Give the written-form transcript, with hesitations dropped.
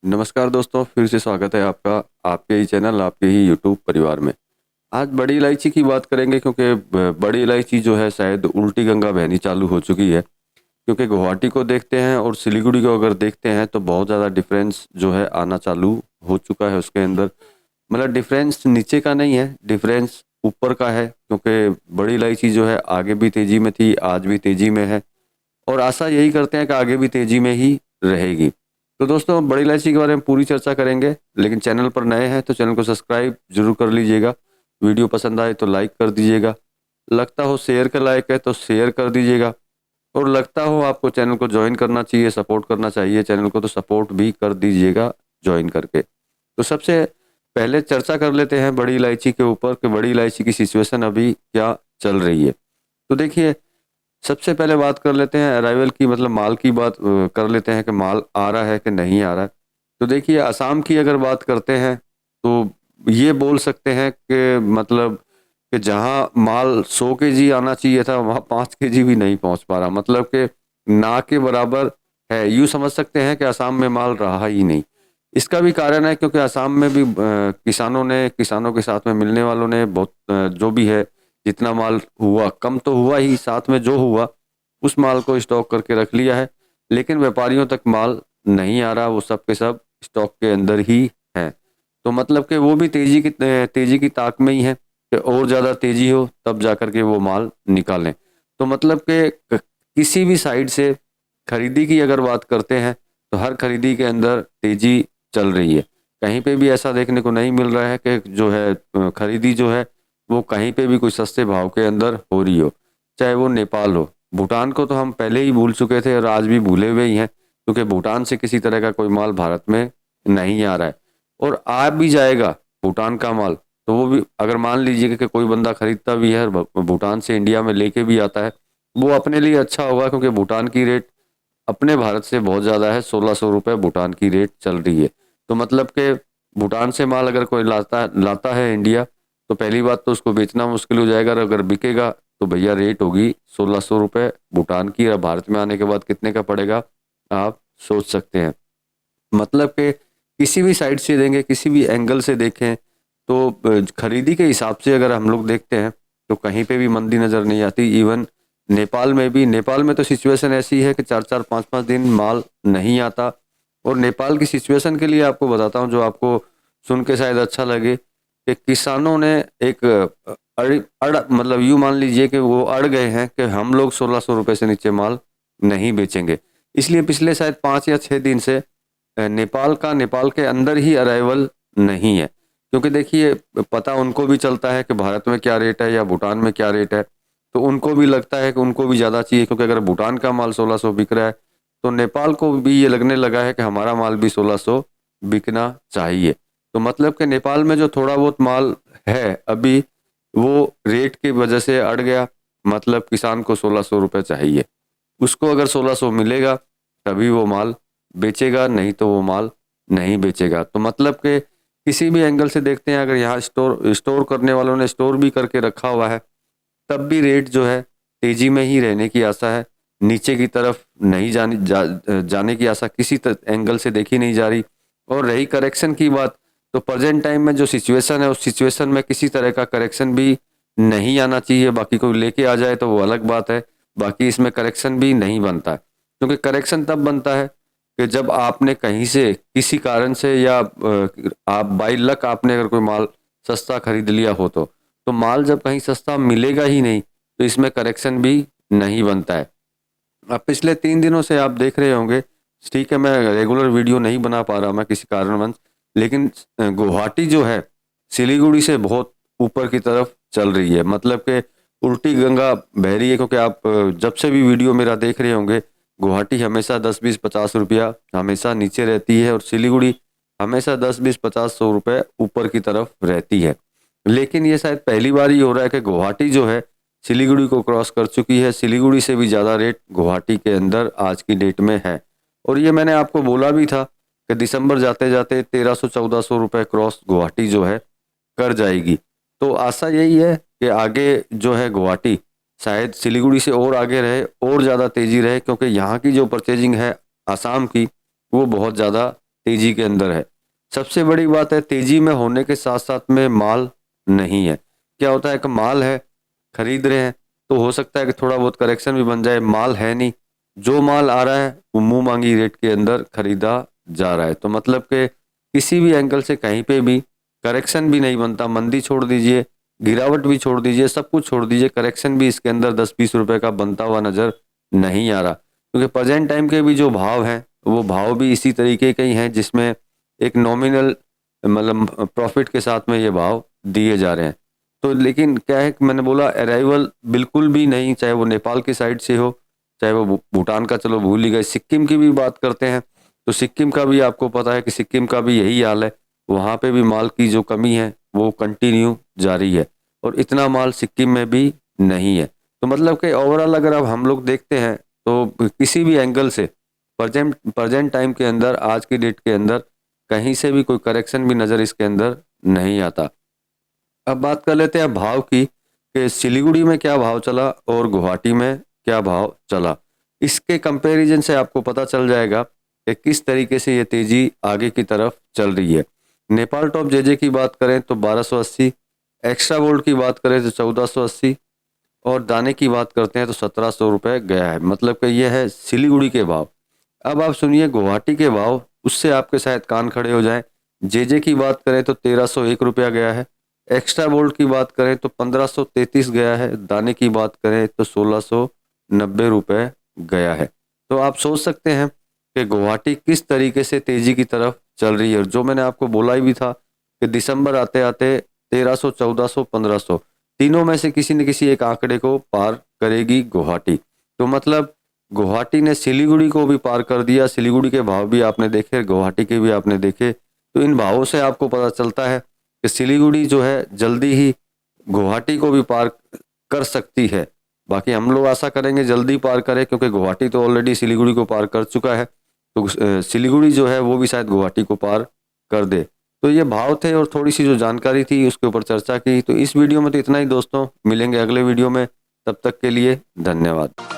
नमस्कार दोस्तों, फिर से स्वागत है आपका आपके ही चैनल, आपके ही यूट्यूब परिवार में। आज बड़ी इलायची की बात करेंगे क्योंकि बड़ी इलायची जो है शायद उल्टी गंगा बहनी चालू हो चुकी है। क्योंकि गुवाहाटी को देखते हैं और सिलीगुड़ी को अगर देखते हैं तो बहुत ज़्यादा डिफरेंस जो है आना चालू हो चुका है उसके अंदर। मतलब डिफरेंस नीचे का नहीं है, डिफरेंस ऊपर का है, क्योंकि बड़ी इलायची जो है आगे भी तेज़ी में थी, आज भी तेज़ी में है और आशा यही करते हैं कि आगे भी तेज़ी में ही रहेगी। तो दोस्तों, बड़ी इलायची के बारे में पूरी चर्चा करेंगे, लेकिन चैनल पर नए हैं तो चैनल को सब्सक्राइब जरूर कर लीजिएगा। वीडियो पसंद आए तो लाइक कर दीजिएगा, लगता हो शेयर के लायक है तो शेयर कर दीजिएगा, और लगता हो आपको चैनल को ज्वाइन करना चाहिए, सपोर्ट करना चाहिए चैनल को, तो सपोर्ट भी कर दीजिएगा ज्वाइन करके। तो सबसे पहले चर्चा कर लेते हैं बड़ी इलायची के ऊपर कि बड़ी इलायची की सिचुएशन अभी क्या चल रही है। तो देखिए, सबसे पहले बात कर लेते हैं अराइवल की, मतलब माल की बात कर लेते हैं कि माल आ रहा है कि नहीं आ रहा है। तो देखिए, असम की अगर बात करते हैं तो ये बोल सकते हैं कि मतलब कि जहां माल 100 केजी आना चाहिए था वहां 5 केजी भी नहीं पहुंच पा रहा, मतलब कि ना के बराबर है। यूँ समझ सकते हैं कि असम में माल रहा ही नहीं। इसका भी कारण है क्योंकि असम में भी किसानों के साथ में मिलने वालों ने बहुत जो भी है, जितना माल हुआ कम तो हुआ ही, साथ में जो हुआ उस माल को स्टॉक करके रख लिया है, लेकिन व्यापारियों तक माल नहीं आ रहा, वो सब के सब स्टॉक के अंदर ही है। तो मतलब कि वो भी तेजी की ताक में ही है कि और ज़्यादा तेजी हो तब जा कर के वो माल निकालें। तो मतलब कि किसी भी साइड से खरीदी की अगर बात करते हैं तो हर खरीदी के अंदर तेजी चल रही है। कहीं पे भी ऐसा देखने को नहीं मिल रहा है कि जो है खरीदी जो है वो कहीं पे भी कोई सस्ते भाव के अंदर हो रही हो, चाहे वो नेपाल हो। भूटान को तो हम पहले ही भूल चुके थे और आज भी भूले हुए ही हैं, क्योंकि भूटान से किसी तरह का कोई माल भारत में नहीं आ रहा है, और आ भी जाएगा भूटान का माल तो वो भी अगर मान लीजिए कि कोई बंदा खरीदता भी है और भूटान से इंडिया में लेके भी आता है, वो अपने लिए अच्छा होगा, क्योंकि भूटान की रेट अपने भारत से बहुत ज़्यादा है। 1600 रुपये भूटान की रेट चल रही है। तो मतलब कि भूटान से माल अगर कोई लाता है इंडिया, तो पहली बात तो उसको बेचना मुश्किल हो जाएगा, और अगर बिकेगा तो भैया रेट होगी 1600 रुपये भूटान की, और भारत में आने के बाद कितने का पड़ेगा आप सोच सकते हैं। मतलब कि किसी भी साइड से देंगे, किसी भी एंगल से देखें तो खरीदी के हिसाब से अगर हम लोग देखते हैं तो कहीं पे भी मंदी नज़र नहीं आती। इवन नेपाल में तो सिचुएशन ऐसी है कि 4-4 5-5 दिन माल नहीं आता। और नेपाल की सिचुएशन के लिए आपको बताता हूँ, जो आपको सुन के शायद अच्छा लगे, कि किसानों ने एक मतलब यूँ मान लीजिए कि वो अड़ गए हैं कि हम लोग 1600 रुपये से नीचे माल नहीं बेचेंगे। इसलिए पिछले शायद 5 या 6 दिन से नेपाल के अंदर ही अराइवल नहीं है, क्योंकि देखिए पता उनको भी चलता है कि भारत में क्या रेट है या भूटान में क्या रेट है, तो उनको भी लगता है कि उनको भी ज़्यादा चाहिए, क्योंकि अगर भूटान का माल 1600 बिक रहा है तो नेपाल को भी ये लगने लगा है कि हमारा माल भी 1600 बिकना चाहिए। तो मतलब कि नेपाल में जो थोड़ा बहुत माल है अभी, वो रेट की वजह से अड़ गया। मतलब किसान को 1600 रुपये चाहिए, उसको अगर 1600 मिलेगा तभी वो माल बेचेगा, नहीं तो वो माल नहीं बेचेगा। तो मतलब कि किसी भी एंगल से देखते हैं, अगर यहाँ स्टोर करने वालों ने स्टोर भी करके रखा हुआ है, तब भी रेट जो है तेजी में ही रहने की आशा है। नीचे की तरफ नहीं जाने की आशा किसी एंगल से देखी नहीं जा रही। और रही करेक्शन की बात, तो प्रेजेंट टाइम में जो सिचुएशन है उस सिचुएशन में किसी तरह का करेक्शन भी नहीं आना चाहिए। बाकी कोई लेके आ जाए तो वो अलग बात है, बाकी इसमें करेक्शन भी नहीं बनता है। क्योंकि करेक्शन तब बनता है कि जब आपने कहीं से किसी कारण से, या आप बाई लक आपने अगर कोई माल सस्ता खरीद लिया हो, तो माल जब कहीं सस्ता मिलेगा ही नहीं तो इसमें करेक्शन भी नहीं बनता है। अब पिछले 3 दिनों से आप देख रहे होंगे, ठीक है मैं रेगुलर वीडियो नहीं बना पा रहा मैं किसी कारणवश, लेकिन गुवाहाटी जो है सिलीगुड़ी से बहुत ऊपर की तरफ चल रही है। मतलब कि उल्टी गंगा बह रही है, क्योंकि आप जब से भी वीडियो मेरा देख रहे होंगे, गुवाहाटी हमेशा 10-20-50 रुपया हमेशा नीचे रहती है, और सिलीगुड़ी हमेशा 10-20-50-100 रुपये ऊपर की तरफ रहती है। लेकिन ये शायद पहली बार ही हो रहा है कि गुवाहाटी जो है सिलीगुड़ी को क्रॉस कर चुकी है। सिलीगुड़ी से भी ज़्यादा रेट गुवाहाटी के अंदर आज की डेट में है। और ये मैंने आपको बोला भी था कि दिसंबर जाते जाते 1300-1400 रुपये क्रॉस गुवाहाटी जो है कर जाएगी। तो आशा यही है कि आगे जो है गुवाहाटी शायद सिलीगुड़ी से और आगे रहे और ज़्यादा तेज़ी रहे, क्योंकि यहाँ की जो परचेजिंग है आसाम की, वो बहुत ज़्यादा तेजी के अंदर है। सबसे बड़ी बात है, तेजी में होने के साथ साथ में माल नहीं है। क्या होता है कि माल है, खरीद रहे हैं, तो हो सकता है कि थोड़ा बहुत करेक्शन भी बन जाए। माल है नहीं, जो माल आ रहा है वो मुंह मांगी रेट के अंदर खरीदा जा रहा है। तो मतलब कि किसी भी एंगल से कहीं पे भी करेक्शन भी नहीं बनता। मंदी छोड़ दीजिए, गिरावट भी छोड़ दीजिए, सब कुछ छोड़ दीजिए, करेक्शन भी इसके अंदर 10-20 रुपए का बनता हुआ नजर नहीं आ रहा। क्योंकि प्रेजेंट टाइम के भी जो भाव हैं वो भाव भी इसी तरीके के ही हैं, जिसमें एक नॉमिनल मतलब प्रॉफिट के साथ में ये भाव दिए जा रहे हैं। तो लेकिन क्या है कि मैंने बोला अराइवल बिल्कुल भी नहीं, चाहे वो नेपाल की साइड से हो, चाहे वो भूटान का, चलो भूल ही गए, सिक्किम की भी बात करते हैं तो सिक्किम का भी आपको पता है कि सिक्किम का भी यही हाल है। वहाँ पे भी माल की जो कमी है वो कंटिन्यू जारी है, और इतना माल सिक्किम में भी नहीं है। तो मतलब कि ओवरऑल अगर अब हम लोग देखते हैं तो किसी भी एंगल से प्रेजेंट टाइम के अंदर, आज की डेट के अंदर कहीं से भी कोई करेक्शन भी नज़र इसके अंदर नहीं आता। अब बात कर लेते हैं भाव की, कि सिलीगुड़ी में क्या भाव चला और गुवाहाटी में क्या भाव चला। इसके कंपैरिजन से आपको पता चल जाएगा कि किस तरीके से ये तेजी आगे की तरफ चल रही है। नेपाल टॉप जेजे की बात करें तो 1280, एक्स्ट्रा गोल्ड की बात करें तो 1480, और दाने की बात करते हैं तो 1700 रुपये गया है। मतलब कि ये है सिलीगुड़ी के भाव। अब आप सुनिए गुवाहाटी के भाव, उससे आपके शायद कान खड़े हो जाएं। जेजे की बात करें तो 1301 रुपया गया है। एक्स्ट्रा बोल्ट की बात करें तो 1533 गया है। दाने की बात करें तो 1690 रुपये गया है। तो आप सोच सकते हैं कि गुवाहाटी किस तरीके से तेजी की तरफ चल रही है। और जो मैंने आपको बोला ही भी था कि दिसंबर आते आते 1300, 1400, 1500 तीनों में से किसी न किसी एक आंकड़े को पार करेगी गुवाहाटी। तो मतलब गुवाहाटी ने सिलीगुड़ी को भी पार कर दिया। सिलीगुड़ी के भाव भी आपने देखे, गुवाहाटी के भी आपने देखे। तो इन भावों से आपको पता चलता है कि सिलीगुड़ी जो है जल्दी ही गुवाहाटी को भी पार कर सकती है। बाकी हम लोग आशा करेंगे जल्दी पार करे, क्योंकि गुवाहाटी तो ऑलरेडी सिलीगुड़ी को पार कर चुका है। तो सिलीगुड़ी जो है वो भी शायद गुवाहाटी को पार कर दे। तो ये भाव थे और थोड़ी सी जो जानकारी थी उसके ऊपर चर्चा की। तो इस वीडियो में तो इतना ही दोस्तों, मिलेंगे अगले वीडियो में, तब तक के लिए धन्यवाद।